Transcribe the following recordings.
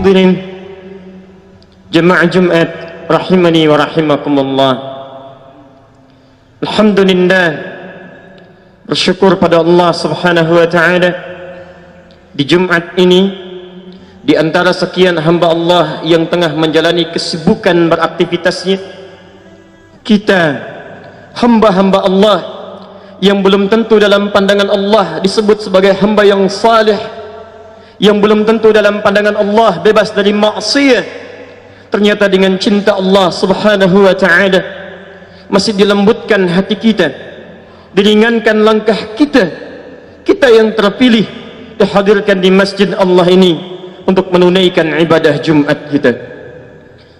Hadirin jemaah Jumat rahimani wa rahimakumullah. Alhamdulillah, bersyukur pada Allah subhanahu wa ta'ala di Jumat ini, di antara sekian hamba Allah yang tengah menjalani kesibukan beraktivitasnya, kita hamba-hamba Allah yang belum tentu dalam pandangan Allah disebut sebagai hamba yang saleh, yang belum tentu dalam pandangan Allah bebas dari maksiat, ternyata dengan cinta Allah subhanahu wa ta'ala masih dilembutkan hati kita, diringankan langkah kita yang terpilih dihadirkan di masjid Allah ini untuk menunaikan ibadah Jumat kita.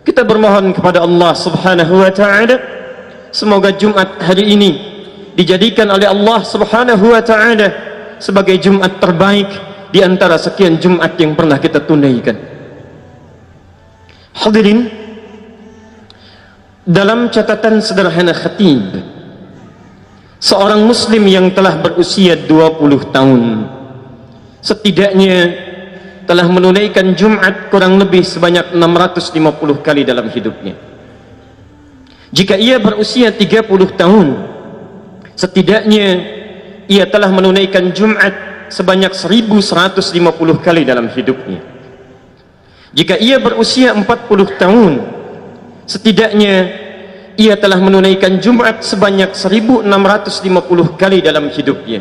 Kita bermohon kepada Allah subhanahu wa ta'ala, semoga Jumat hari ini dijadikan oleh Allah subhanahu wa ta'ala sebagai Jumat terbaik di antara sekian Jumat yang pernah kita tunaikan. Hadirin, dalam catatan sederhana khatib, seorang muslim yang telah berusia 20 tahun setidaknya telah menunaikan Jumat kurang lebih sebanyak 650 kali dalam hidupnya. Jika ia berusia 30 tahun, setidaknya ia telah menunaikan Jumat sebanyak 1150 kali dalam hidupnya. Jika ia berusia 40 tahun, setidaknya ia telah menunaikan Jumat sebanyak 1650 kali dalam hidupnya.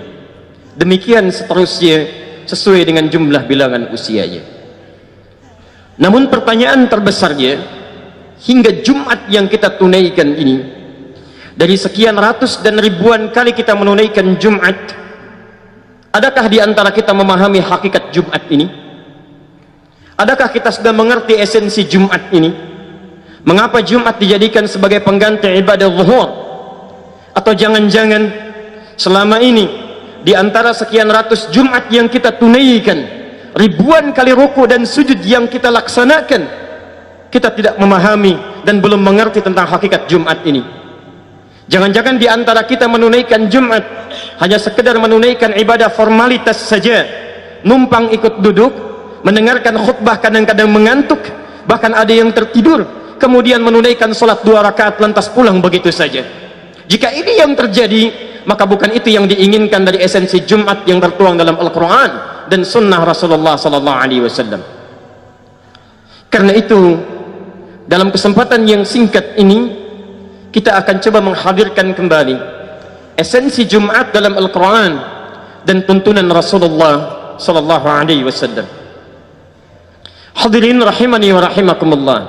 Demikian seterusnya sesuai dengan jumlah bilangan usianya. Namun pertanyaan terbesarnya, hingga Jumat yang kita tunaikan ini, dari sekian ratus dan ribuan kali kita menunaikan Jumat, adakah di antara kita memahami hakikat Jumat ini? Adakah kita sudah mengerti esensi Jumat ini? Mengapa Jumat dijadikan sebagai pengganti ibadah zuhur? Atau jangan-jangan selama ini di antara sekian ratus Jumat yang kita tunaikan, ribuan kali ruku dan sujud yang kita laksanakan, kita tidak memahami dan belum mengerti tentang hakikat Jumat ini? Jangan-jangan di antara kita menunaikan Jumat hanya sekedar menunaikan ibadah formalitas saja, numpang ikut duduk, mendengarkan khutbah, kadang-kadang mengantuk, bahkan ada yang tertidur, kemudian menunaikan sholat 2 rakaat lantas pulang begitu saja. Jika ini yang terjadi, maka bukan itu yang diinginkan dari esensi Jumat yang tertuang dalam Al-Quran dan Sunnah Rasulullah SAW. Karena itu, dalam kesempatan yang singkat ini, kita akan coba menghadirkan kembali esensi Jumat dalam Al-Quran dan tuntunan Rasulullah SAW. Hadirin rahimani wa rahimakumullah.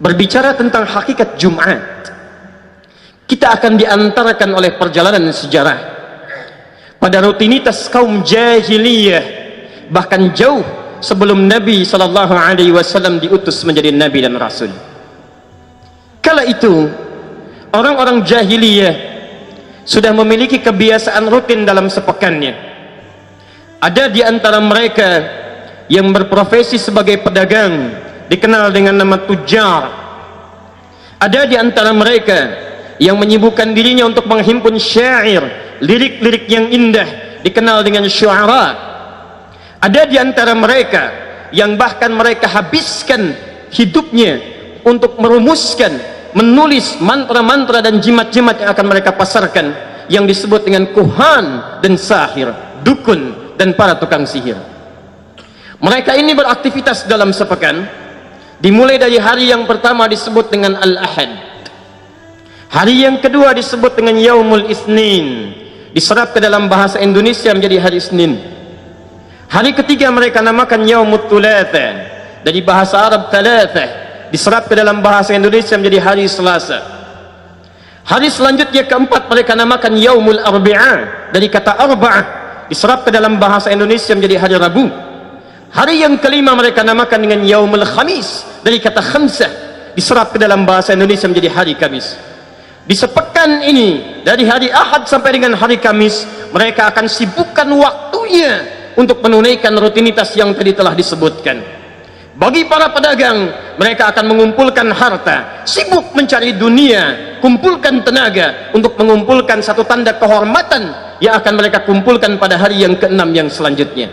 Berbicara tentang hakikat Jumat, kita akan diantarkan oleh perjalanan sejarah pada rutinitas kaum jahiliyah, bahkan jauh sebelum Nabi SAW diutus menjadi Nabi dan Rasul. Kala itu orang-orang jahiliyah sudah memiliki kebiasaan rutin dalam sepekannya. Ada di antara mereka yang berprofesi sebagai pedagang, dikenal dengan nama tujar. Ada di antara mereka yang menyibukkan dirinya untuk menghimpun syair, lirik-lirik yang indah, dikenal dengan syuara. Ada di antara mereka yang bahkan mereka habiskan hidupnya untuk merumuskan, menulis mantra-mantra dan jimat-jimat yang akan mereka pasarkan, yang disebut dengan kuhan dan sahir, dukun dan para tukang sihir. Mereka ini beraktivitas dalam sepekan, dimulai dari hari yang pertama disebut dengan Al-Ahad, hari yang kedua disebut dengan Yaumul Itsnin, diserap ke dalam bahasa Indonesia menjadi hari Senin. Hari ketiga mereka namakan Yaumut Thulatha, dari bahasa Arab Thalathah, diserap ke dalam bahasa Indonesia menjadi hari Selasa. Hari selanjutnya keempat mereka namakan Yaumul Arbi'ah, dari kata Arba'ah, diserap ke dalam bahasa Indonesia menjadi hari Rabu. Hari yang kelima mereka namakan dengan Yaumul Khamis, dari kata Khamsah, diserap ke dalam bahasa Indonesia menjadi hari Kamis. Di sepekan ini, dari hari Ahad sampai dengan hari Kamis, mereka akan sibukkan waktunya untuk menunaikan rutinitas yang tadi telah disebutkan. Bagi para pedagang, mereka akan mengumpulkan harta, sibuk mencari dunia, kumpulkan tenaga untuk mengumpulkan satu tanda kehormatan yang akan mereka kumpulkan pada hari yang ke-6 yang selanjutnya.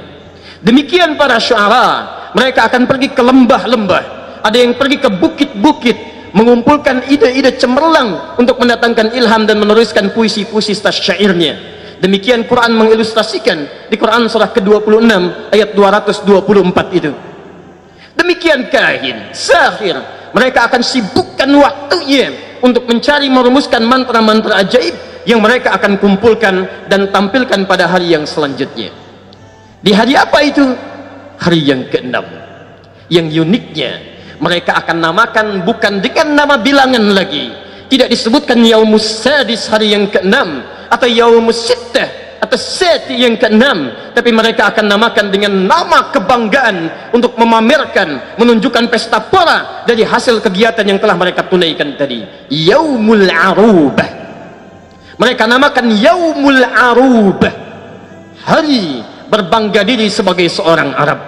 Demikian para syuara, mereka akan pergi ke lembah-lembah, ada yang pergi ke bukit-bukit, mengumpulkan ide-ide cemerlang untuk mendatangkan ilham dan meneruskan puisi-puisi syairnya. Demikian Quran mengilustrasikan di Quran surah ke-26 ayat 224 itu. Demikian kahin, sahir, mereka akan sibukkan waktunya untuk mencari merumuskan mantra-mantra ajaib yang mereka akan kumpulkan dan tampilkan pada hari yang selanjutnya. Di hari apa itu? Hari yang ke-6. Yang uniknya, mereka akan namakan bukan dengan nama bilangan lagi, tidak disebutkan Yaumus Sadis, hari yang ke-6, atau Yaumus Sittah atau Seti yang ke-6, tapi mereka akan namakan dengan nama kebanggaan untuk memamerkan, menunjukkan pesta pora dari hasil kegiatan yang telah mereka tunaikan tadi. Yaumul Arubah, mereka namakan Yaumul Arubah, hari berbangga diri sebagai seorang Arab,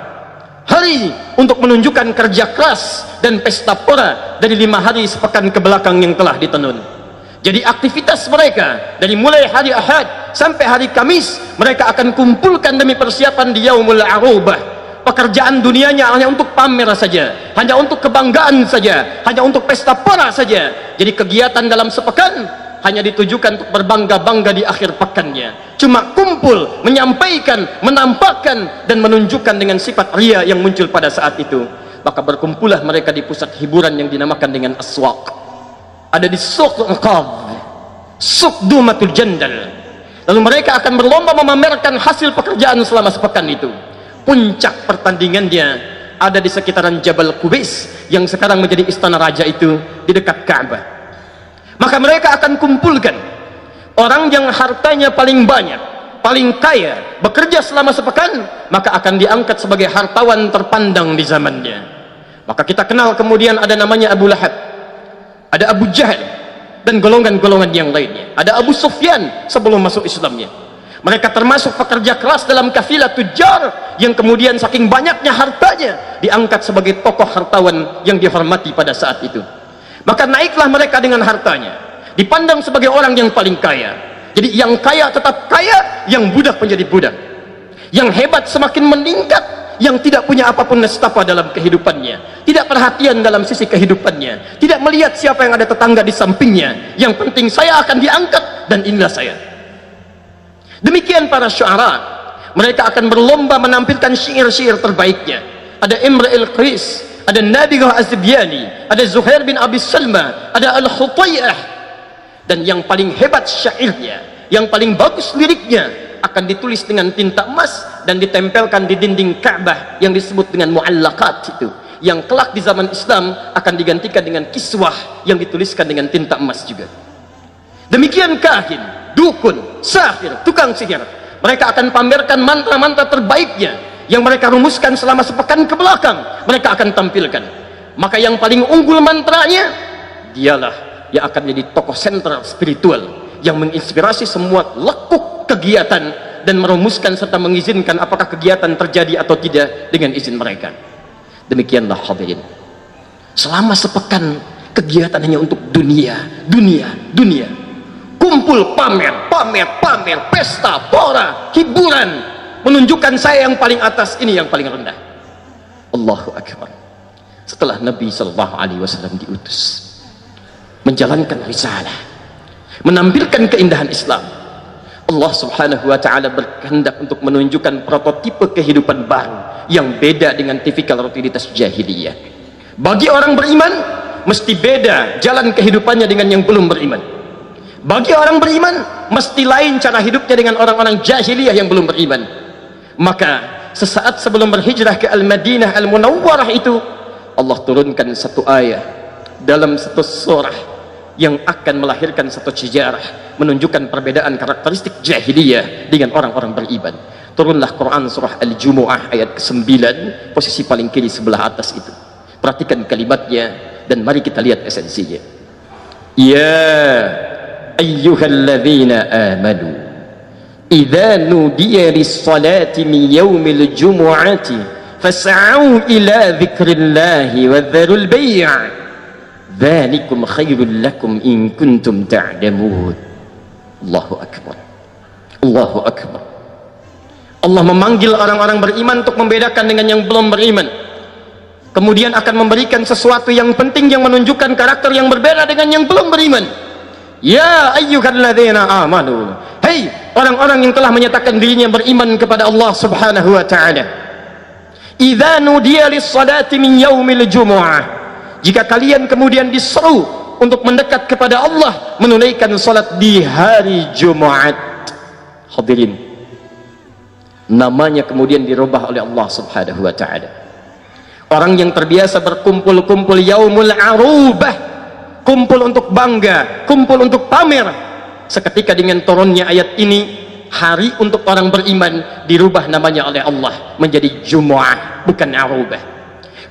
hari untuk menunjukkan kerja keras dan pesta pora dari 5 hari sepekan ke belakang yang telah ditenun. Jadi aktivitas mereka dari mulai hari Ahad sampai hari Kamis, mereka akan kumpulkan demi persiapan di Yaumul Arubah. Pekerjaan dunianya hanya untuk pamer saja, hanya untuk kebanggaan saja, hanya untuk pesta pora saja. Jadi kegiatan dalam sepekan hanya ditujukan untuk berbangga-bangga di akhir pekannya, cuma kumpul, menyampaikan, menampakkan dan menunjukkan dengan sifat ria yang muncul pada saat itu. Maka berkumpullah mereka di pusat hiburan yang dinamakan dengan aswaq. Ada di Suq Uqab, Suq Dumatul Jandal. Lalu mereka akan berlomba memamerkan hasil pekerjaan selama sepekan itu. Puncak pertandingannya ada di sekitaran Jabal Qubais yang sekarang menjadi istana raja itu di dekat Ka'bah. Maka mereka akan kumpulkan orang yang hartanya paling banyak, paling kaya, bekerja selama sepekan, maka akan diangkat sebagai hartawan terpandang di zamannya. Maka kita kenal kemudian ada namanya Abu Lahab, ada Abu Jahal dan golongan-golongan yang lainnya. Ada Abu Sufyan sebelum masuk Islamnya. Mereka termasuk pekerja keras dalam kafilah tujar yang kemudian saking banyaknya hartanya diangkat sebagai tokoh hartawan yang dihormati pada saat itu. Maka naiklah mereka dengan hartanya, dipandang sebagai orang yang paling kaya. Jadi yang kaya tetap kaya, yang budak menjadi budak. Yang hebat semakin meningkat, yang tidak punya apapun nestapa dalam kehidupannya, tidak perhatian dalam sisi kehidupannya, tidak melihat siapa yang ada tetangga di sampingnya, yang penting saya akan diangkat dan inilah saya. Demikian para syuara, mereka akan berlomba menampilkan syair-syair terbaiknya. Ada Imra'il Qais, ada Nabigah Az-Zibyani, ada Zuhair bin Abi Salma, ada Al-Khutayah, dan yang paling hebat syairnya, yang paling bagus liriknya akan ditulis dengan tinta emas dan ditempelkan di dinding Ka'bah yang disebut dengan mu'allaqat itu, yang kelak di zaman Islam akan digantikan dengan kiswah yang dituliskan dengan tinta emas juga. Demikian kahin, dukun, sahir, tukang sihir, mereka akan pamerkan mantra-mantra terbaiknya yang mereka rumuskan selama sepekan ke belakang, mereka akan tampilkan. Maka yang paling unggul mantranya, dialah yang akan jadi tokoh sentral spiritual yang menginspirasi semua lekuk kegiatan dan merumuskan serta mengizinkan apakah kegiatan terjadi atau tidak dengan izin mereka. Demikianlah hadirin, selama sepekan kegiatan hanya untuk dunia, kumpul, pamer, pesta pora, hiburan, menunjukkan saya yang paling atas, ini yang paling rendah. Allahu Akbar. Setelah Nabi SAW diutus menjalankan risalah, menampilkan keindahan Islam, Allah Subhanahu wa ta'ala berkehendak untuk menunjukkan prototipe kehidupan baru yang beda dengan tipikal rutinitas jahiliyah. Bagi orang beriman mesti beda jalan kehidupannya dengan yang belum beriman. Bagi orang beriman mesti lain cara hidupnya dengan orang-orang jahiliyah yang belum beriman. Maka sesaat sebelum berhijrah ke Al-Madinah Al-Munawwarah itu, Allah turunkan satu ayat dalam satu surah yang akan melahirkan satu sejarah, menunjukkan perbedaan karakteristik jahiliyah dengan orang-orang beriman. Turunlah Quran surah Al-Jumu'ah ayat ke-9, posisi paling kiri sebelah atas itu. Perhatikan kalimatnya dan mari kita lihat esensinya. Ya ayyuhalladzina amanu idza nudiya lis-salati min yaumil jumu'ati fas'au ila dzikrillahi wa dzarul bai' dzalikum khairul lakum in kuntum ta'lamun. Allahu akbar, Allahu akbar. Allah memanggil orang-orang beriman untuk membedakan dengan yang belum beriman. kemudian akan memberikan sesuatu yang penting yang menunjukkan karakter yang berbeda dengan yang belum beriman. Ya ayyuhalladzina amanu, hei orang-orang yang telah menyatakan dirinya beriman kepada Allah subhanahu wa ta'ala, idza nudiya lis-salati min yaumil jumu'ah, jika kalian kemudian diseru untuk mendekat kepada Allah menunaikan salat di hari Jumat. Hadirin, namanya kemudian dirubah oleh Allah subhanahu wa ta'ala. Orang yang terbiasa berkumpul-kumpul yaumul arubah, kumpul untuk bangga, kumpul untuk pamer, seketika dengan turunnya ayat ini, hari untuk orang beriman dirubah namanya oleh Allah menjadi Jumu'ah, bukan arubah.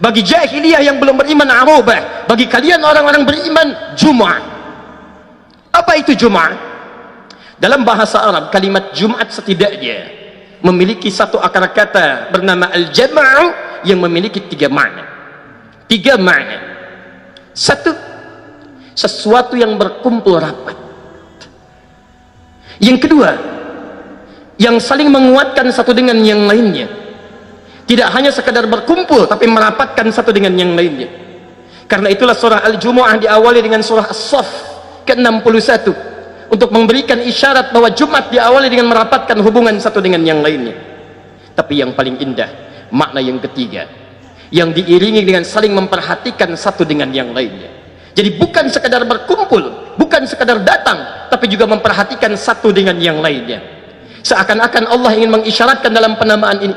Bagi jahiliyah yang belum beriman arubah, bagi kalian orang-orang beriman Jumu'ah. Apa itu Jumu'ah? Dalam bahasa Arab kalimat Jumat setidaknya memiliki satu akar kata bernama al-jam'u yang memiliki tiga makna. Satu, sesuatu yang berkumpul rapat. Yang kedua, yang saling menguatkan satu dengan yang lainnya. Tidak hanya sekadar berkumpul tapi merapatkan satu dengan yang lainnya. Karena itulah surah Al-Jumu'ah diawali dengan surah As-Saff ke-61 untuk memberikan isyarat bahwa Jumat diawali dengan merapatkan hubungan satu dengan yang lainnya. Tapi yang paling indah, makna yang ketiga, yang diiringi dengan saling memperhatikan satu dengan yang lainnya. Jadi bukan sekadar berkumpul, bukan sekadar datang, tapi juga memperhatikan satu dengan yang lainnya. Seakan-akan Allah ingin mengisyaratkan dalam penamaan ini,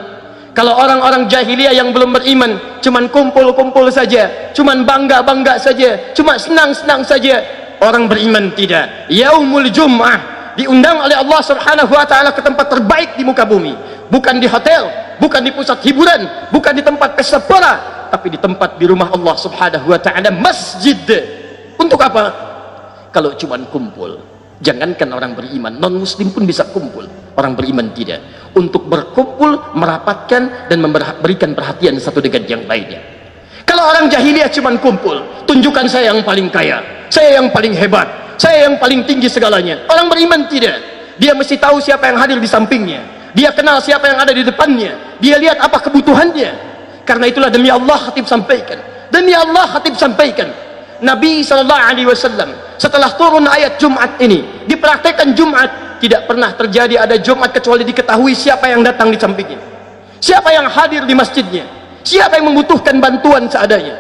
kalau orang-orang jahiliyah yang belum beriman cuman kumpul-kumpul saja, cuman bangga-bangga saja, cuma senang-senang saja, orang beriman tidak. Yaumul Jum'ah diundang oleh Allah subhanahu wa ta'ala ke tempat terbaik di muka bumi, bukan di hotel, bukan di pusat hiburan, bukan di tempat pesta pora, tapi di tempat di rumah Allah subhanahu wa ta'ala, masjid. Untuk apa? Kalau cuman kumpul, jangankan orang beriman, non muslim pun bisa kumpul, orang beriman tidak. Untuk berkumpul, merapatkan dan memberikan perhatian satu dengan yang lainnya. Kalau orang jahiliyah cuman kumpul, tunjukkan saya yang paling kaya, saya yang paling hebat, saya yang paling tinggi segalanya. Orang beriman tidak. Dia mesti tahu siapa yang hadir di sampingnya, dia kenal siapa yang ada di depannya, dia lihat apa kebutuhannya. Karena itulah demi Allah khatib sampaikan, demi Allah khatib sampaikan, Nabi SAW setelah turun ayat Jumat ini dipraktekkan Jumat, tidak pernah terjadi ada Jumat kecuali diketahui siapa yang datang di sampingnya, siapa yang hadir di masjidnya, siapa yang membutuhkan bantuan seadanya.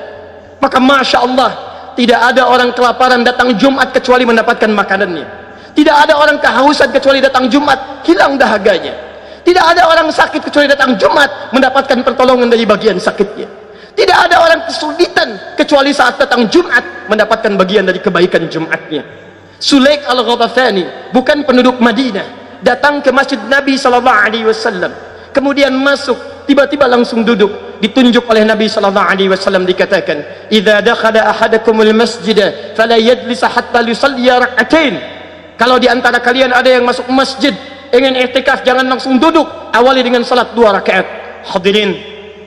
Maka Masya Allah, tidak ada orang kelaparan datang Jumat kecuali mendapatkan makanannya. Tidak ada orang kehausan kecuali datang Jumat hilang dahaganya. Tidak ada orang sakit kecuali datang Jumat mendapatkan pertolongan dari bagian sakitnya. Tidak ada orang kesulitan kecuali saat datang Jumat mendapatkan bagian dari kebaikan Jumatnya. Sulaik al-Ghatafani, bukan penduduk Madinah, datang ke masjid Nabi SAW, kemudian masuk, tiba-tiba langsung duduk, ditunjuk oleh Nabi SAW, dikatakan, idza dakhala ahadakumul masjid fala yajlis hatta yusalli rak'atain. Kalau di antara kalian ada yang masuk masjid ingin i'tikaf, jangan langsung duduk, awali dengan salat 2 rakaat. Hadirin,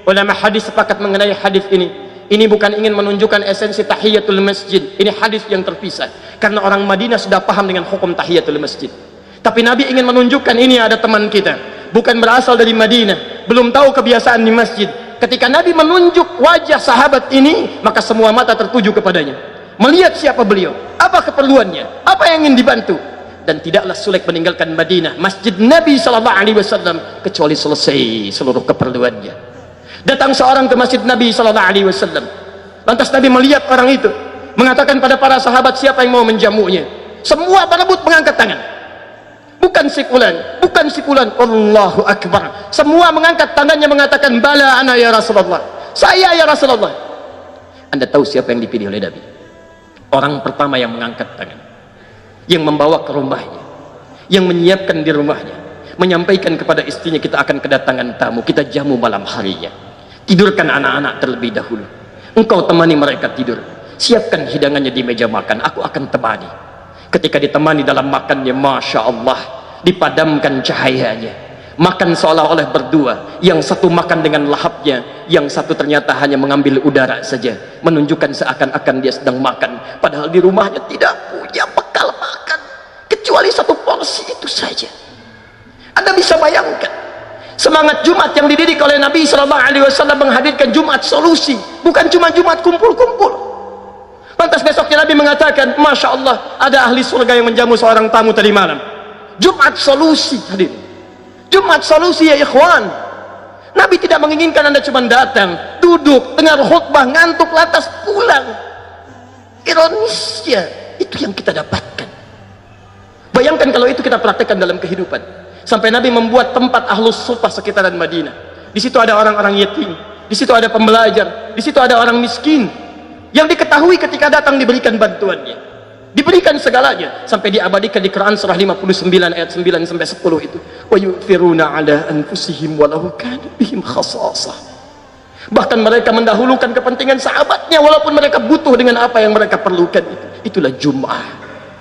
ulama hadis sepakat mengenai hadis ini. Ini bukan ingin menunjukkan esensi tahiyatul masjid, ini hadis yang terpisah, karena orang Madinah sudah paham dengan hukum tahiyatul masjid. Tapi Nabi ingin menunjukkan, ini ada teman kita, bukan berasal dari Madinah, belum tahu kebiasaan di masjid. Ketika Nabi menunjuk wajah sahabat ini, maka semua mata tertuju kepadanya, melihat siapa beliau, apa keperluannya, apa yang ingin dibantu. Dan tidaklah Sulaik meninggalkan Madinah, masjid Nabi SAW, kecuali selesai seluruh keperluannya. Datang seorang ke masjid Nabi SAW, lantas Nabi melihat orang itu, mengatakan pada para sahabat, siapa yang mau menjamunya? Semua berebut mengangkat tangan, bukan si fulan, Allahu Akbar, semua mengangkat tangannya mengatakan, bala ana ya Rasulullah, saya ya Rasulullah. Anda tahu siapa yang dipilih oleh Nabi? Orang pertama yang mengangkat tangan, yang membawa ke rumahnya, yang menyiapkan di rumahnya, menyampaikan kepada istrinya, kita akan kedatangan tamu, kita jamu malam harinya, tidurkan anak-anak terlebih dahulu, engkau temani mereka tidur, siapkan hidangannya di meja makan, aku akan temani. Ketika ditemani dalam makannya, Masya Allah, dipadamkan cahayanya, makan seolah-olah berdua, yang satu makan dengan lahapnya, yang satu ternyata hanya mengambil udara saja, menunjukkan seakan-akan dia sedang makan, padahal di rumahnya tidak punya bekal makan kecuali satu porsi itu saja. Anda bisa bayangkan, Semangat Jumat yang dididik oleh Nabi SAW menghadirkan Jumat solusi, bukan cuma Jumat kumpul-kumpul. Lantas besoknya Nabi mengatakan, Masya Allah, ada ahli surga yang menjamu seorang tamu tadi malam. Jumat solusi hadir. Jumat solusi ya ikhwan. Nabi tidak menginginkan Anda cuma datang, duduk, dengar khutbah, ngantuk, lantas pulang. Ironisnya, itu yang kita dapatkan. Bayangkan kalau itu kita praktekkan dalam kehidupan. Sampai Nabi membuat tempat ahlus sufah sekitaran Madinah. Di situ ada orang-orang yatim, di situ ada pembelajar, di situ ada orang miskin yang diketahui ketika datang diberikan bantuannya, diberikan segalanya, sampai diabadikan di Quran surah 59 ayat 9 sampai 10 itu. Wa yu'thiruna 'ala anfusihim walau kana bihim khasasah. Bahkan mereka mendahulukan kepentingan sahabatnya walaupun mereka butuh dengan apa yang mereka perlukan itu. Itulah Jum'ah.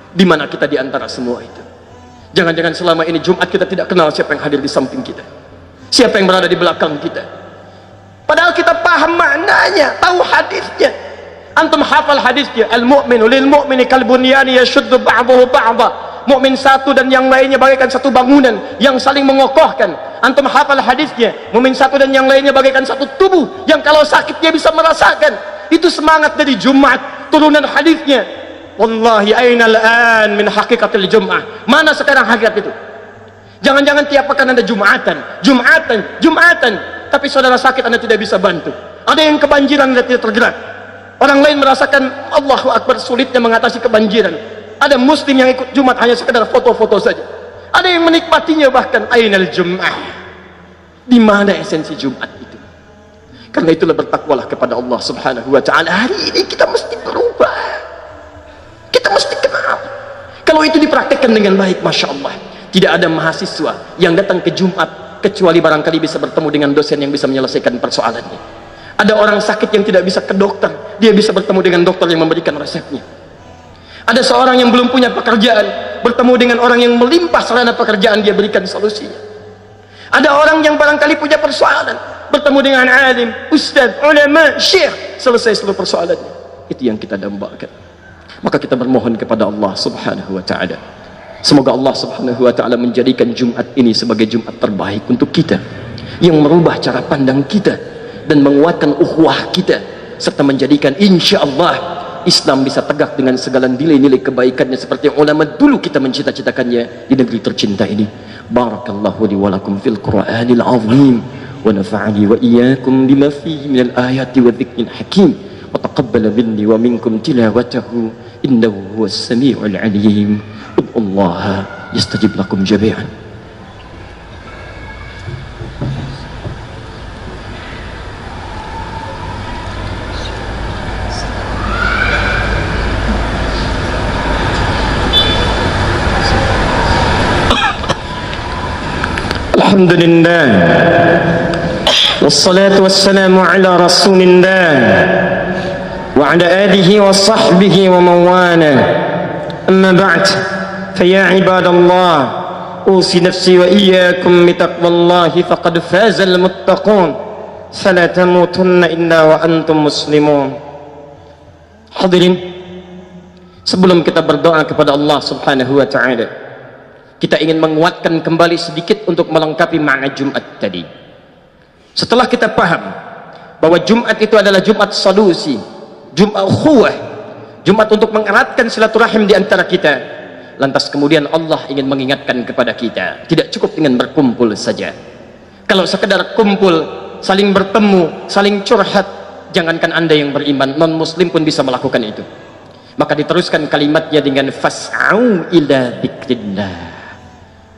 Di mana kita di antara semua itu? Jangan-jangan selama ini Jumat kita tidak kenal siapa yang hadir di samping kita, siapa yang berada di belakang kita. Padahal kita paham maknanya, tahu hadisnya. Antum hafal hadisnya, al-mu'minu lil mu'mini kal bunyani yashuddu ba'dahu ba'dha. Mukmin satu dan yang lainnya bagaikan satu bangunan yang saling mengokohkan. Antum hafal hadisnya, mukmin satu dan yang lainnya bagaikan satu tubuh yang kalau sakit dia bisa merasakan. Itu semangat dari Jumat, turunan hadisnya. Wallahi aina al-an min haqiqatil Jum'ah. Mana sekarang hakikat itu? Jangan-jangan tiap pekan Anda Jumatan, tapi saudara sakit Anda tidak bisa bantu. Ada yang kebanjiran Anda tidak tergerak. Orang lain merasakan Allahu Akbar sulitnya mengatasi kebanjiran. Ada muslim yang ikut Jumat hanya sekedar foto-foto saja. Ada yang menikmatinya bahkan. Ainal Jum'ah. Di mana esensi Jumat itu? Karena itulah bertakwalah kepada Allah Subhanahu wa taala. Hari ini kita mesti berubah. Kita mesti kenal. Kalau itu dipraktekkan dengan baik, Masya Allah, tidak ada mahasiswa yang datang ke Jumat kecuali barangkali bisa bertemu dengan dosen yang bisa menyelesaikan persoalannya. Ada orang sakit yang tidak bisa ke dokter, dia bisa bertemu dengan dokter yang memberikan resepnya. Ada seorang yang belum punya pekerjaan, bertemu dengan orang yang melimpah sarana pekerjaan, dia berikan solusinya. Ada orang yang barangkali punya persoalan, bertemu dengan alim, ustaz, ulama, syekh, selesai seluruh persoalannya. Itu yang kita dambakan. Maka kita bermohon kepada Allah Subhanahu wa ta'ala, semoga Allah Subhanahu wa ta'ala menjadikan Jumat ini sebagai Jumat terbaik untuk kita, yang merubah cara pandang kita dan menguatkan ukhuwah kita, serta menjadikan insya Allah Islam bisa tegak dengan segala nilai-nilai kebaikannya seperti ulama dulu kita mencita-citakannya di negeri tercinta ini. Barakallahu li wa lakum fil Qur'anil azim wa nafa'ani wa iyyakum bima fihi minal ayati wa dzikril hakim wa taqabbala minni wa minkum tilawatahu innahu huwas samiul alim. Ud'ullaha yastajib lakum jami'an. Alhamdulillah wassalatu wassalamu ala rasulillah wa ala alihi wa sahbihi wa mawala. Amma ba'd, faya ibadallah, usi nafsi wa iyyakum bitaqwallahi faqad fazal muttaqun fala tamutunna illa wa antum muslimun. Hadirin, sebelum kita berdoa kepada Allah Subhanahu wa ta'ala, kita ingin menguatkan kembali sedikit untuk melengkapi makna Jumat tadi. Setelah kita paham bahwa Jumat itu adalah Jumat solusi, Jumat ukhuwah, Jumat untuk mengeratkan silaturahim di antara kita, lantas kemudian Allah ingin mengingatkan kepada kita, tidak cukup dengan berkumpul saja. Kalau sekedar kumpul, saling bertemu, saling curhat, jangankan Anda yang beriman, non muslim pun bisa melakukan itu. Maka diteruskan kalimatnya dengan fas'au ila dzikrillah.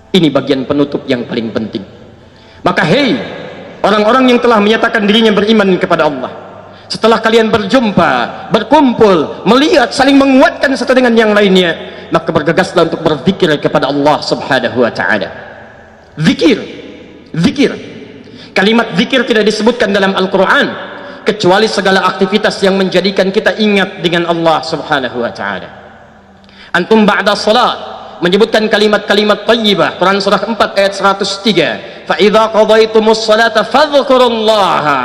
Ini bagian penutup yang paling penting. Maka hei orang-orang yang telah menyatakan dirinya beriman kepada Allah, setelah kalian berjumpa, berkumpul, melihat, saling menguatkan satu dengan yang lainnya, maka bergegaslah untuk berzikir kepada Allah Subhanahu wa ta'ala. Zikir, zikir. Kalimat zikir tidak disebutkan dalam Al-Quran kecuali segala aktivitas yang menjadikan kita ingat dengan Allah Subhanahu wa ta'ala. Antum ba'da salat menyebutkan kalimat-kalimat thayyibah. Quran surah 4 ayat 103, fa idza qadaytumus salata fadhkurullaha.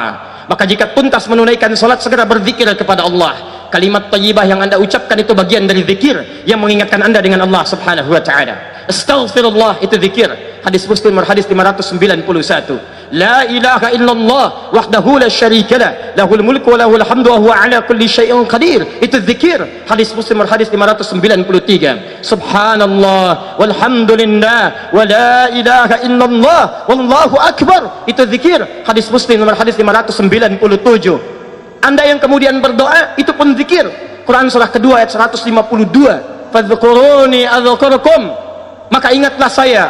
Maka jika tuntas menunaikan salat, segera berzikir kepada Allah. Kalimat thayyibah yang Anda ucapkan itu bagian dari zikir yang mengingatkan Anda dengan Allah Subhanahu wa ta'ala. Astaghfirullah, itu zikir. Hadis Muslim hadis 591. La ilaha illallah wahdahu la syarikalah, lahul mulku wa lahul hamdu wa huwa ala kulli syai'in qadir. Itu zikir. Hadis Muslim hadis 593. Subhanallah walhamdulillah wa la ilaha illallah wallahu akbar. Itu zikir. Hadis Muslim hadis 597. Anda yang kemudian berdoa, itu pun zikir. Quran surah kedua ayat 152. Fadhkuruni adzkurkum, maka ingatlah saya,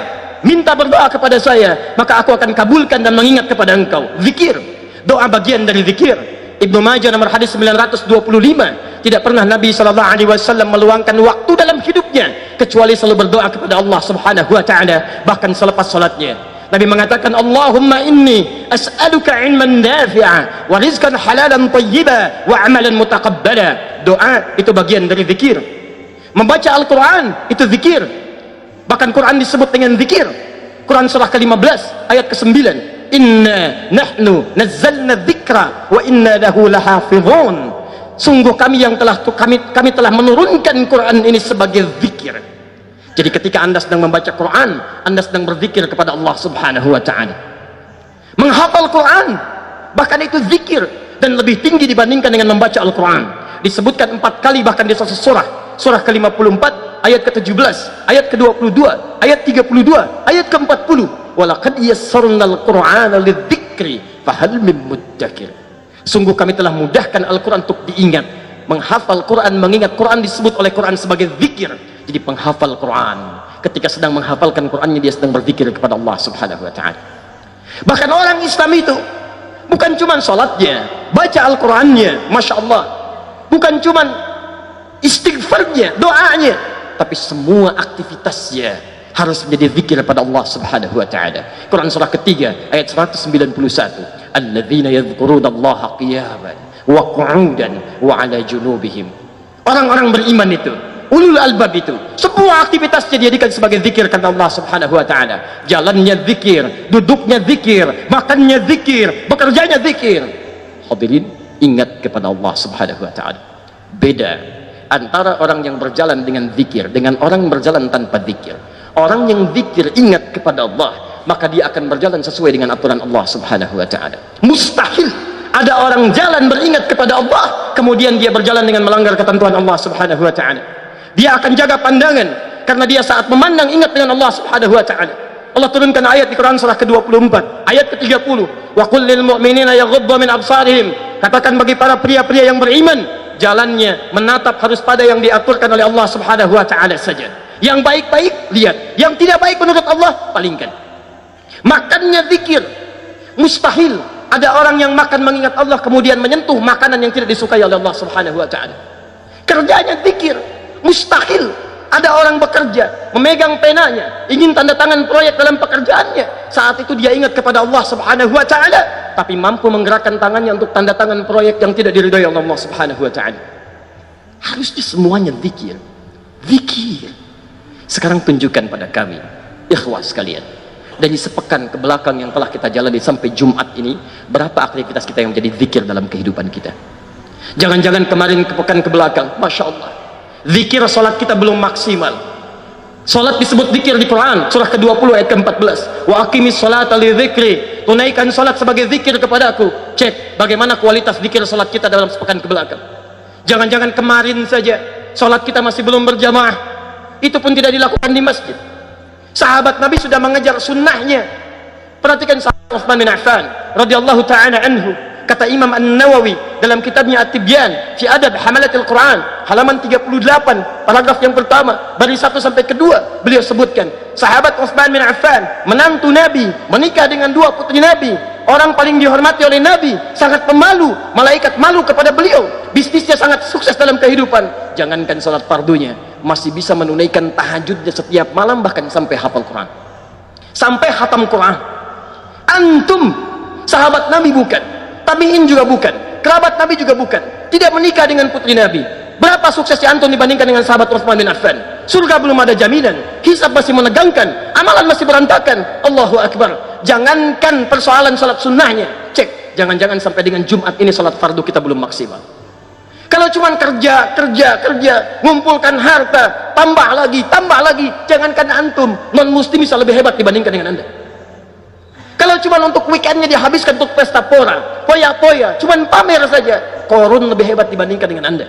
minta berdoa kepada saya, maka aku akan kabulkan dan mengingat kepada engkau. Zikir, doa bagian dari zikir. Ibnu Majah nomor hadis 925. Tidak pernah Nabi SAW meluangkan waktu dalam hidupnya kecuali selalu berdoa kepada Allah Subhanahu wa ta'ala, bahkan selepas salatnya. Nabi mengatakan, Allahumma inni as'aluka ilman nafi'a wa rizqan halalan tayyiba wa amalan mutaqabbala. Doa itu bagian dari zikir. Membaca Al-Quran itu zikir. Bahkan Quran disebut dengan zikir. Quran surah ke-15 ayat ke-9. Inna nahnu nazzalna dzikra wa inna lahu lahafizun. Sungguh kami yang telah kami telah menurunkan Quran ini sebagai zikir. Jadi ketika Anda sedang membaca Quran, Anda sedang berzikir kepada Allah Subhanahu wa ta'ala. Menghafal Quran, bahkan itu zikir, dan lebih tinggi dibandingkan dengan membaca Al-Quran. Disebutkan 4 kali bahkan di satu surah. Surah ke-54 ayat ke-17, ayat ke-22, ayat 32, ayat ke-40. Walaqad yassarnal Qur'ana lidzikri fahal min muddakir. Sungguh kami telah mudahkan Al-Quran untuk diingat. Menghafal Quran, mengingat Quran disebut oleh Quran sebagai zikir. Jadi penghafal Quran, ketika sedang menghafalkan Qurannya, dia sedang berzikir kepada Allah Subhanahu wa ta'ala. Bahkan orang Islam itu bukan cuma sholatnya, baca Al-Qurannya, Masya Allah, bukan cuma istighfarnya, doanya, tapi semua aktivitasnya harus menjadi zikir pada Allah Subhanahu wa ta'ala. Quran surah ketiga ayat 191. Alladzina yadhkurunallaha qiyaman wa qu'udan wa ala junubihim. Orang-orang beriman itu, ulul albab itu, semua aktivitasnya dijadikan sebagai zikir kata Allah Subhanahu wa ta'ala. Jalannya zikir, duduknya zikir, makannya zikir, bekerjanya zikir. Hadirin, ingat kepada Allah Subhanahu wa ta'ala. Beda antara orang yang berjalan dengan zikir dengan orang yang berjalan tanpa zikir. Orang yang zikir ingat kepada Allah, maka dia akan berjalan sesuai dengan aturan Allah Subhanahu wa ta'ala. Mustahil ada orang jalan beringat kepada Allah kemudian dia berjalan dengan melanggar ketentuan Allah Subhanahu wa ta'ala. Dia akan jaga pandangan karena dia saat memandang ingat dengan Allah Subhanahu wa ta'ala. Allah turunkan ayat di Quran surah ke-24 ayat ke-30. Wa qul lil mu'minina yaghuddu min absarihim. Katakan bagi para pria-pria yang beriman, jalannya menatap harus pada yang diaturkan oleh Allah Subhanahu wa ta'ala saja. Yang baik-baik lihat, yang tidak baik menurut Allah palingkan. Makannya zikir. Mustahil ada orang yang makan mengingat Allah kemudian menyentuh makanan yang tidak disukai oleh Allah Subhanahu wa ta'ala. Kerjanya zikir. Mustahil ada orang bekerja memegang penanya ingin tanda tangan proyek dalam pekerjaannya, saat itu dia ingat kepada Allah Subhanahu wa ta'ala, tapi mampu menggerakkan tangannya untuk tanda tangan proyek yang tidak diridhai oleh Allah Subhanahu wa ta'ala. Harusnya semuanya zikir. Zikir. Sekarang tunjukkan pada kami, ikhwah sekalian, dari sepekan ke belakang yang telah kita jalani sampai Jumat ini, berapa aktivitas kita yang menjadi zikir dalam kehidupan kita? Jangan-jangan kemarin ke pekan ke belakang, Masya Allah, zikir salat kita belum maksimal. Salat disebut zikir di Quran surah ke-20 ayat ke-14. Wa aqimis salata li dzikri. Tunaikan salat sebagai zikir kepadaku. Cek bagaimana kualitas zikir salat kita dalam sepekan ke belakang. Jangan-jangan kemarin saja salat kita masih belum berjamaah, itu pun tidak dilakukan di masjid. Sahabat Nabi sudah mengejar sunnahnya. Perhatikan sahabat Utsman bin Affan radhiyallahu ta'ala anhu. Kata Imam An-Nawawi dalam kitabnya At-Tibyan fi Adab Hamalatil Quran halaman 38 paragraf yang pertama baris 1 sampai kedua, beliau sebutkan sahabat Utsman bin Affan, menantu Nabi, menikah dengan 2 putri Nabi, orang paling dihormati oleh Nabi, sangat pemalu, malaikat malu kepada beliau, bisnisnya sangat sukses dalam kehidupan. Jangankan salat fardunya, masih bisa menunaikan tahajudnya setiap malam, bahkan sampai hafal Quran, sampai khatam Quran. Antum sahabat Nabi bukan, tabi'in juga bukan, kerabat Nabi juga bukan, tidak menikah dengan putri Nabi. Berapa suksesnya antum dibandingkan dengan sahabat Utsman bin Affan? Surga belum ada jaminan, hisab masih menegangkan, amalan masih berantakan. Allahu Akbar. Jangankan persoalan salat sunnahnya, cek, jangan-jangan sampai dengan Jumat ini salat fardu kita belum maksimal. Kalau cuma kerja, ngumpulkan harta, tambah lagi, jangankan antum, non muslim bisa lebih hebat dibandingkan dengan anda. Kalau cuma untuk weekendnya dihabiskan untuk pesta pora, poya-poya, cuma pamer saja, Korun lebih hebat dibandingkan dengan anda.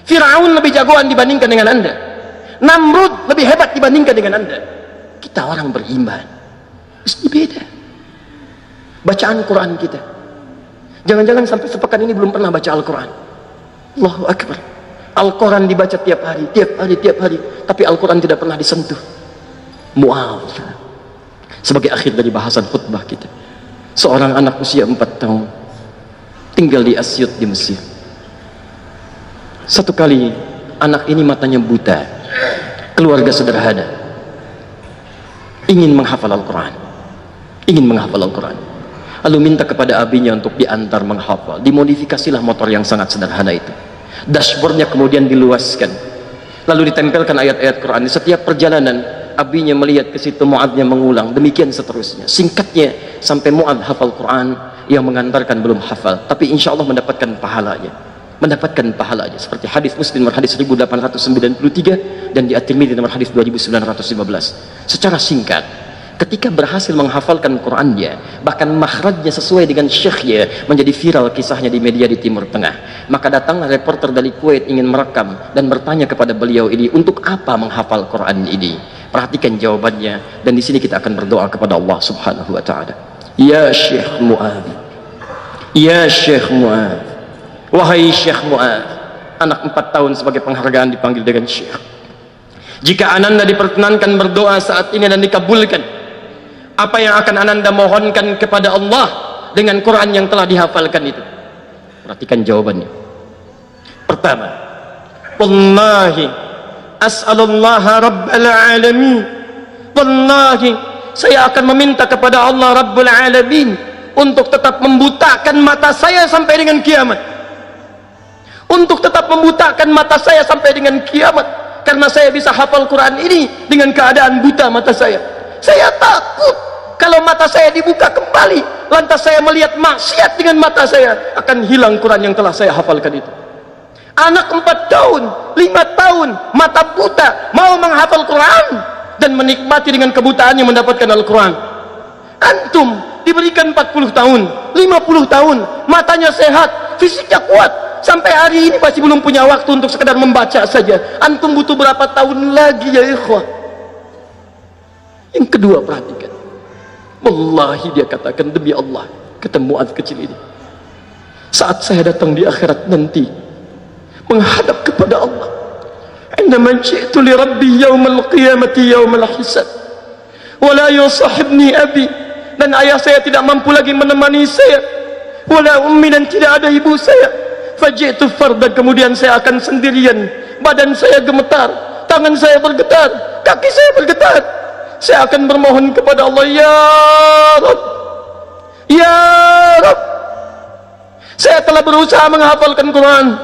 Firaun lebih jagoan dibandingkan dengan anda. Namrud lebih hebat dibandingkan dengan anda. Kita orang beriman, mesti beda. Bacaan Quran kita, jangan-jangan sampai sepekan ini belum pernah baca Al-Quran. Allahu Akbar. Al-Quran dibaca tiap hari, tapi Al-Quran tidak pernah disentuh. Mu'adz, sebagai akhir dari bahasan khutbah kita, seorang anak usia 4 tahun tinggal di Asyut di Mesir. Satu kali anak ini matanya buta, keluarga sederhana, ingin menghafal Al-Quran, lalu minta kepada abinya untuk diantar menghafal. Dimodifikasilah motor yang sangat sederhana itu, dashboardnya kemudian diluaskan, lalu ditempelkan ayat-ayat Quran. Di setiap perjalanan abinya melihat ke situ, Mu'adznya mengulang, demikian seterusnya. Singkatnya, sampai Mu'adz hafal Quran, yang mengantarkan belum hafal, tapi insya Allah mendapatkan pahalanya. Seperti hadis Muslim nomor hadis 1893 dan di At-Tirmidzi nomor hadis 2915. Secara singkat, ketika berhasil menghafalkan Qurannya, bahkan makhrajnya sesuai dengan syekhnya, menjadi viral kisahnya di media di Timur Tengah. Maka datang reporter dari Kuwait ingin merekam dan bertanya kepada beliau ini, untuk apa menghafal Quran ini? Perhatikan jawabannya, dan di sini kita akan berdoa kepada Allah Subhanahu wa taala. Ya Syekh Mu'adz, wahai Syekh Mu'adz, anak 4 tahun sebagai penghargaan dipanggil dengan Syekh. Jika ananda diperkenankan berdoa saat ini dan dikabulkan, apa yang akan ananda mohonkan kepada Allah dengan Quran yang telah dihafalkan itu? Perhatikan jawabannya. Pertama, wallahi as'alullaha rabbal alamin, wallahi saya akan meminta kepada Allah Rabbul Alamin untuk tetap membutakan mata saya sampai dengan kiamat, karena saya bisa hafal Quran ini dengan keadaan buta mata saya. Saya takut kalau mata saya dibuka kembali, lantas saya melihat maksiat dengan mata saya, akan hilang Quran yang telah saya hafalkan itu. Anak 4 tahun, 5 tahun, mata buta, mau menghafal Quran dan menikmati dengan kebutaannya mendapatkan Al-Quran. Antum diberikan 40 tahun, 50 tahun, matanya sehat, fisiknya kuat, sampai hari ini masih belum punya waktu untuk sekedar membaca saja. Antum butuh berapa tahun lagi ya ikhwah? Yang kedua, perhatikan, wallahi dia katakan, demi Allah, kata Mu'adz kecil ini, saat saya datang di akhirat nanti menghadap kepada Allah, indama ji'tu li rabbi yawmal qiyamati yawmal hisab wala yusahibni abi, dan ayah saya tidak mampu lagi menemani saya, wala ummi, dan tidak ada ibu saya. Faji'tu fardan, kemudian saya akan sendirian, badan saya gemetar, tangan saya bergetar, kaki saya bergetar. Saya akan bermohon kepada Allah, ya Rabb, ya Rabb, saya telah berusaha menghafalkan Quran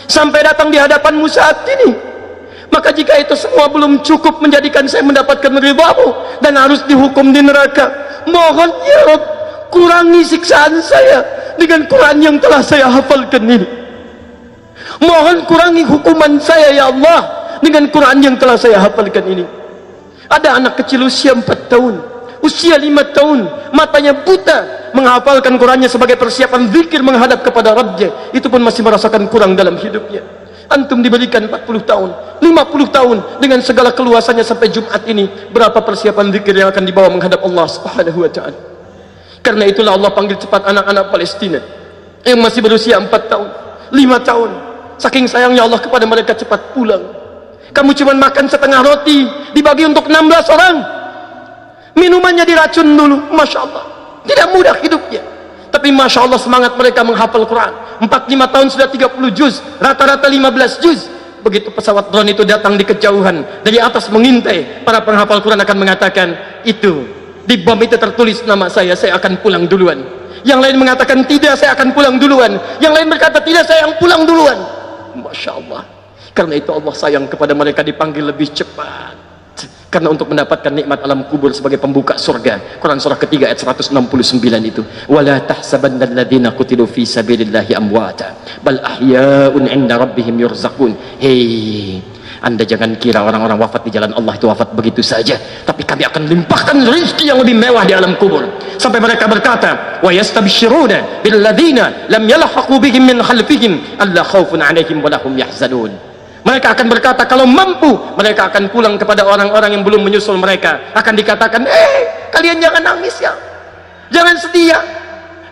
sampai datang di hadapanmu saat ini, maka jika itu semua belum cukup menjadikan saya mendapatkan ridhamu dan harus dihukum di neraka, mohon ya Rabb, kurangi siksaan saya dengan Quran yang telah saya hafalkan ini. Mohon kurangi hukuman saya ya Allah dengan Quran yang telah saya hafalkan ini. Ada anak kecil usia 4 tahun, usia 5 tahun, matanya buta, menghafalkan Qurannya sebagai persiapan zikir menghadap kepada Rabbnya, itu pun masih merasakan kurang dalam hidupnya. Antum diberikan 40 tahun, 50 tahun dengan segala keluasannya sampai Jumat ini, berapa persiapan zikir yang akan dibawa menghadap Allah Subhanahu wa taala? Karena itulah Allah panggil cepat anak-anak Palestina yang masih berusia 4 tahun, 5 tahun. Saking sayangnya Allah kepada mereka, cepat pulang. Kamu cuma makan setengah roti, dibagi untuk 16 orang. Minumannya diracun dulu, Masya Allah. Tidak mudah hidupnya, tapi Masya Allah semangat mereka menghafal Quran. 4-5 tahun sudah 30 juz, rata-rata 15 juz. Begitu pesawat drone itu datang di kejauhan, dari atas mengintai, para penghafal Quran akan mengatakan, itu di bom itu tertulis nama saya akan pulang duluan. Yang lain mengatakan tidak, saya akan pulang duluan. Yang lain berkata tidak, saya yang pulang duluan. Masya Allah. Karena itu Allah sayang kepada mereka, dipanggil lebih cepat. Karena untuk mendapatkan nikmat alam kubur sebagai pembuka surga. Quran surah ketiga ayat 169 itu. Wala tahsabanna alladziina qutilu fi sabilillahi amwata bal ahya'un 'inda rabbihim yurzaqun. Hei, Anda jangan kira orang-orang wafat di jalan Allah itu wafat begitu saja, tapi kami akan limpahkan rezeki yang lebih mewah di alam kubur. Sampai mereka berkata, wa yastabshiruna bil ladzina lam yalhaqu bihim min khalfihim alla khaufun 'alaihim wa lahum yahzanun. Mereka akan berkata, kalau mampu mereka akan pulang kepada orang-orang yang belum menyusul mereka. Akan dikatakan, kalian jangan nangis ya, jangan sedih ya.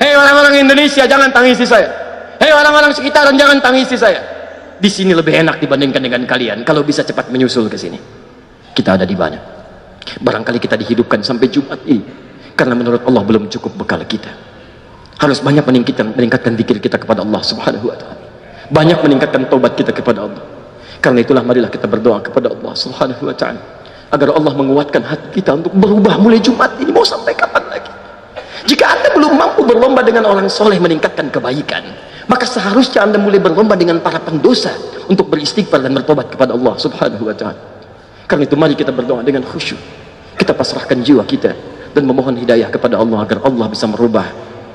Hei orang-orang Indonesia, jangan tangisi saya. Hei orang-orang sekitaran, jangan tangisi saya. Di sini lebih enak dibandingkan dengan kalian. Kalau bisa cepat menyusul ke sini. Kita ada di mana? Barangkali kita dihidupkan sampai Jumat ini karena menurut Allah belum cukup bekal kita. Harus banyak meningkatkan zikir kita kepada Allah Subhanahu wa taala. Banyak meningkatkan taubat kita kepada Allah. Karena itulah marilah kita berdoa kepada Allah Subhanahu wa taala agar Allah menguatkan hati kita untuk berubah mulai Jumat ini. Mau sampai kapan lagi? Jika Anda belum mampu berlomba dengan orang soleh meningkatkan kebaikan, maka seharusnya Anda mulai berlomba dengan para pendosa untuk beristighfar dan bertobat kepada Allah Subhanahu wa taala. Karena itu mari kita berdoa dengan khusyuk. Kita pasrahkan jiwa kita dan memohon hidayah kepada Allah agar Allah bisa merubah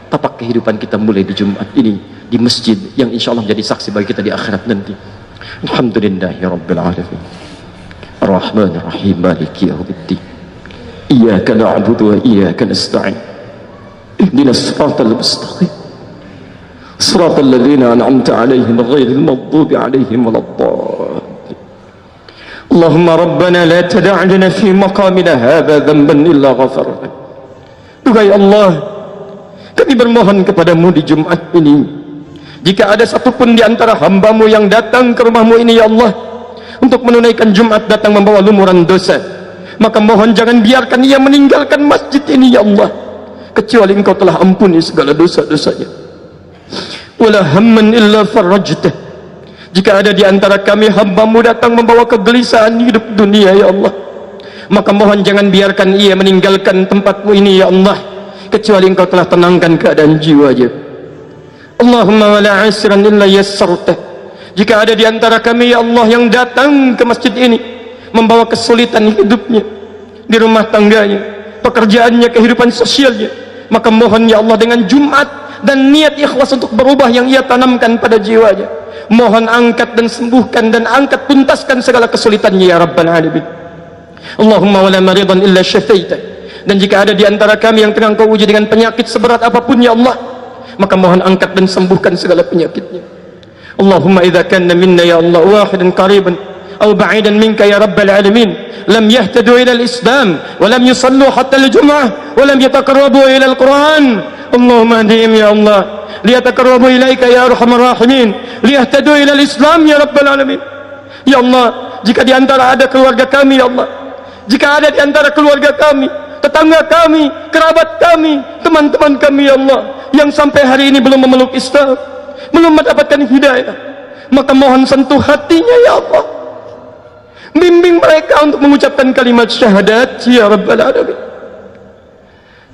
tapak kehidupan kita mulai di Jumat ini di masjid yang insya Allah menjadi saksi bagi kita di akhirat nanti. Alhamdulillahi rabbil alamin. Ar-Rahmanir Rahim, Maliki yaumiddin. Iyyaka na'budu wa iyyaka nasta'in. Ihdinas siratal mustaqim. Siratal ladzina an'amta 'alaihim ghairil maghdubi 'alaihim waladdallin. Allahumma rabbana la tada' lana fi maqamina hadza dhanban illa ghafarta. Duhai Allah, kami bermohon kepadamu di Jumat ini, jika ada satupun di antara hamba-Mu yang datang ke rumah-Mu ini ya Allah untuk menunaikan Jumat datang membawa lumuran dosa, maka mohon jangan biarkan ia meninggalkan masjid ini ya Allah kecuali Engkau telah ampuni segala dosa-dosanya. Wala hamman illa farajtah. Jika ada di antara kami hamba-Mu datang membawa kegelisahan hidup dunia ya Allah, maka mohon jangan biarkan ia meninggalkan tempat-Mu ini ya Allah kecuali Engkau telah tenangkan keadaan jiwanya. Allahumma wala asran illa yassartah. Jika ada di antara kami ya Allah yang datang ke masjid ini membawa kesulitan hidupnya di rumah tangganya, pekerjaannya, kehidupan sosialnya, maka mohon ya Allah dengan Jumat dan niat ikhlas untuk berubah yang ia tanamkan pada jiwanya, mohon angkat dan sembuhkan dan angkat tuntaskan segala kesulitannya ya Rabbal Alamin. Allahumma wala maridan illa syafaitah. Dan jika ada di antara kami yang tengah Engkau uji dengan penyakit seberat apapun ya Allah, maka mohon angkat dan sembuhkan segala penyakitnya. Allahumma idza kana minna ya Allah wahidan qariban aw ba'idan minka ya Rabbal Alamin lam yahtadu ila al-islam wa lam yusallu hatta al-jum'ah wa lam yataqarrabu ila al-Quran. Allahumma hadihim ya Allah liyataqarrabu ilaika ya arhamar rahimin liyahtadu ila al-islam ya Rabbal Alamin. Ya Allah, jika di antara ada keluarga kami ya Allah, jika ada di antara keluarga kami, tetangga kami, kerabat kami, teman-teman kami ya Allah yang sampai hari ini belum memeluk Islam, belum mendapatkan hidayah, maka mohon sentuh hatinya ya Allah, bimbing mereka untuk mengucapkan kalimat syahadat ya Rabbal Alamin.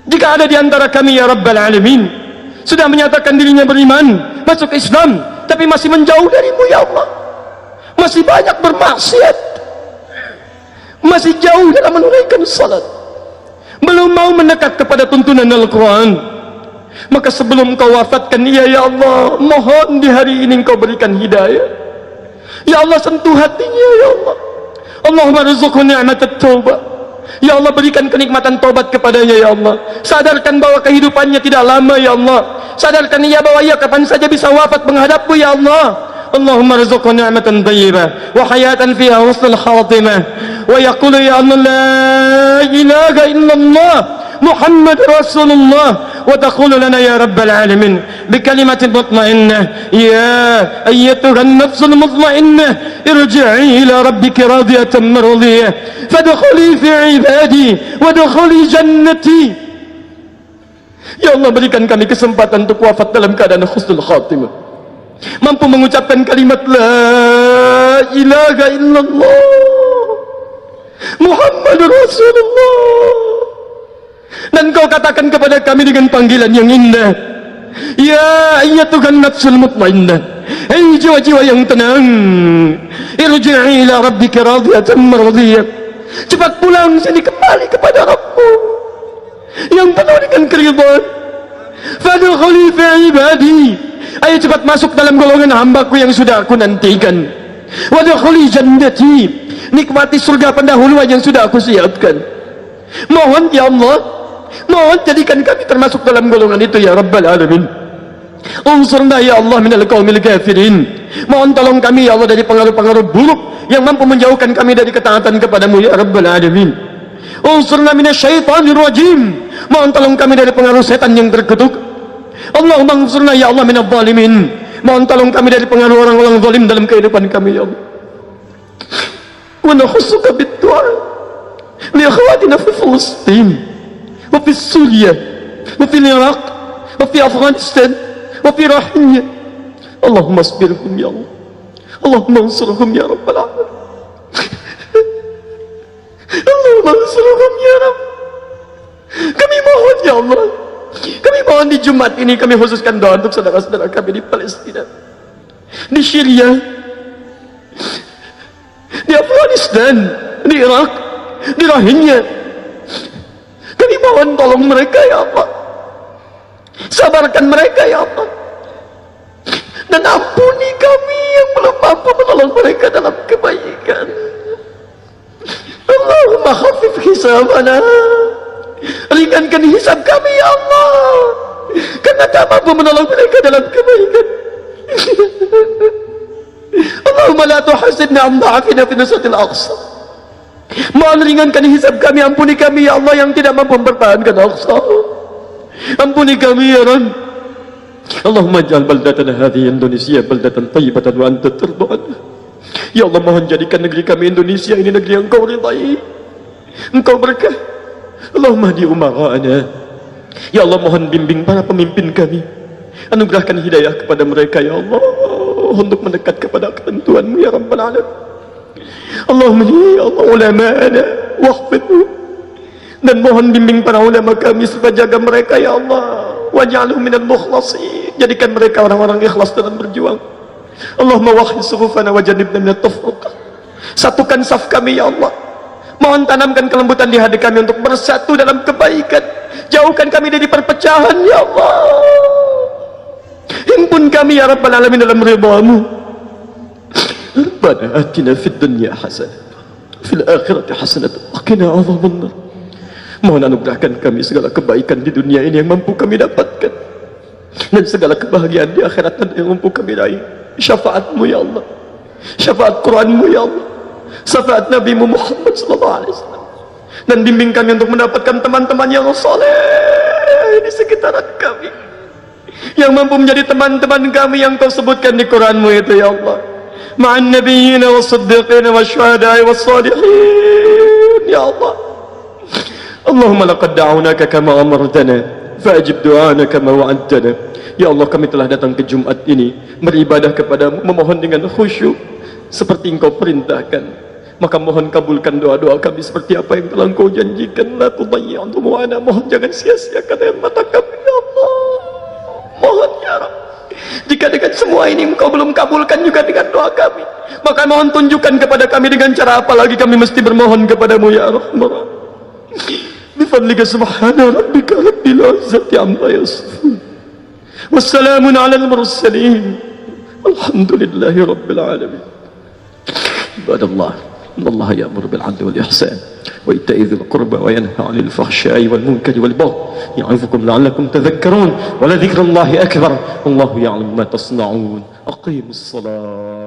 Jika ada di antara kami ya Rabbal Alamin sudah menyatakan dirinya beriman, masuk Islam, tapi masih menjauh darimu ya Allah, masih banyak bermaksiat, masih jauh dalam menunaikan salat, belum mau mendekat kepada tuntunan Al-Quran, maka sebelum Kau wafatkan ia ya Allah, mohon di hari ini Kau berikan hidayah ya Allah, sentuh hatinya ya Allah. Allahumma rizukhu ni'mat at-taubah. Ya Allah, berikan kenikmatan taubat kepadanya ya Allah. Sadarkan bahwa kehidupannya tidak lama ya Allah. Sadarkan ia bahwa ia kapan saja bisa wafat menghadap-Mu ya Allah. Allahumma rizukhu ni'matan thayyibah wa hayatan fiha husnul khatimah wa yaqulu ya Allah la ilaha illallah Muhammad Rasulullah wa taqulu lana ya Rabbal Alamin bikalimatin mutmainnah ya ayyatuhan nafsul mutmainnah irji'i ila rabbiki radiyatan mardiyah fadkhuli fi ibadi wadkhuli jannati. Ya Allah, berikan kami kesempatan untuk wafat dalam keadaan husnul khatimah, mampu mengucapkan kalimat la ilaha illallah Muhammad Rasulullah. Dan Kau katakan kepada kami dengan panggilan yang indah, ya ayyatuhan nafsul mutmainnah, hei jiwa-jiwa yang tenang, irji'i ila rabbika radiyatan mardiyah cepat pulang sini kembali kepada Rabbmu yang penuh dengan keridhaan. Fadkhuli fi ibadi, ayo cepat masuk dalam golongan hambaku yang sudah aku nantikan. Wadkhuli jannati, nikmati surga pendahuluan yang sudah aku siapkan. Mohon ya Allah, mohon jadikan kami termasuk dalam golongan itu ya Rabbal Alamin. Unsurna ya Allah minal qaumil kafirin, mohon tolong kami ya Allah dari pengaruh-pengaruh buruk yang mampu menjauhkan kami dari ketaatan kepadamu ya Rabbal Alamin. Unsurna minasyaitonir rajim, mohon tolong kami dari pengaruh setan yang terkutuk. Allahumma unsurna ya Allah minadh dhalimin, mohon tolong kami dari pengaruh orang-orang zalim dalam kehidupan kami ya Allah. Wa nakhussuka bid-du'a li akhwatina fi Filistin wa fi Suriah wa fi Iraq wa fi Afghanistan wa fi Rohingya. Allahumma asbirhum ya Allah, Allahumma unsurhum ya Rabbal Alamin. Allahumma unsurhum ya Rabb. Kami mohon ya Allah, kami mohon di Jumat ini kami khususkan doa untuk saudara-saudara kami di Palestina, di Syria, di Afghanistan, di Irak, di Rohingya. Kami mohon tolong mereka ya Allah, sabarkan mereka ya Allah, dan ampuni kami yang belum mampu menolong mereka dalam kebaikan. Allahumma khafif hisabana, ringankan hisab kami ya Allah, karena tak mampu menolong mereka dalam kebaikan. Allahumma la tuhasibna an dha'afina fi nusratil Aqsa, mohon ringankan hisab kami, ampuni kami ya Allah yang tidak mampu mempertahankan Aqsa. Ampuni kami ya Rabb. Allahumma ja'al baldatana hadhihi Indonesia baldatan thayyibatan wa anta tarda anha. Ya Allah, mohon jadikan negeri kami Indonesia ini negeri yang Engkau ridai, Engkau berkah. Allahumma hdi umara'ana, ya Allah mohon bimbing para pemimpin kami, anugerahkan hidayah kepada mereka ya Allah untuk mendekat kepada ketentuan-Mu ya Rabbal Alamin. Allahumma ya Allah ulama'ana wahfidhum, dan mohon bimbing para ulama kami serta jaga mereka ya Allah. Waj'alhum minal mukhlasin, jadikan mereka orang-orang ikhlas dalam berjuang. Allahumma wahid sufufana wa jannibna minat tafruqah, satukan saf kami ya Allah. Mohon tanamkan kelembutan di hati kami untuk bersatu dalam kebaikan. Jauhkan kami dari perpecahan ya Allah. Himpun kami ya Rabbal Alamin dalam ridha-Mu. Rabbana atina fid dunya hasanah fil akhirati hasanah wa qina adzabannar. Mohon anugerahkan kami segala kebaikan di dunia ini yang mampu kami dapatkan, dan segala kebahagiaan di akhirat yang mampu kami raih. Syafaat-Mu ya Allah, syafaat Quran-Mu ya Allah, syafaat Nabi-Mu Muhammad SAW, dan bimbing kami untuk mendapatkan teman-teman yang saleh di sekitaran kami, yang mampu menjadi teman-teman kami yang Kau sebutkan di Quran-Mu itu ya Allah. Ma'an nabiyyina wa siddiqina wa syuhada'i wa salihin ya Allah. Allahumma laqad da'awnaka kama amartana fa'ajib du'ana kama wa'adtana. Ya Allah, kami telah datang ke Jumat ini beribadah kepadamu, memohon dengan khusyuk seperti Engkau perintahkan. Maka mohon kabulkan doa-doa kami seperti apa yang telah Engkau janjikan. La tudayyi'u du'ana, mohon jangan sia-siakan air mata kami ya Allah. Mohon ya Rabb, jika dengan semua ini Engkau belum kabulkan juga dengan doa kami, maka mohon tunjukkan kepada kami dengan cara apa lagi kami mesti bermohon kepadamu ya Rahman. Bifadlika subhana rabbika rabbil izzati amma yasifun, wassalamun alal mursalin, alhamdulillahi rabbil alamin. Ibadallah, innallaha ya'muru bil 'adli wal ihsan wa ita'i dzil qurba wa yanha 'anil fahsya'i wal munkari wal baghi ya'izukum la'allakum tadhakkarun wa la dzikrullahi akbar wallahu ya'lamu ma tasna'un. Aqimus shalah.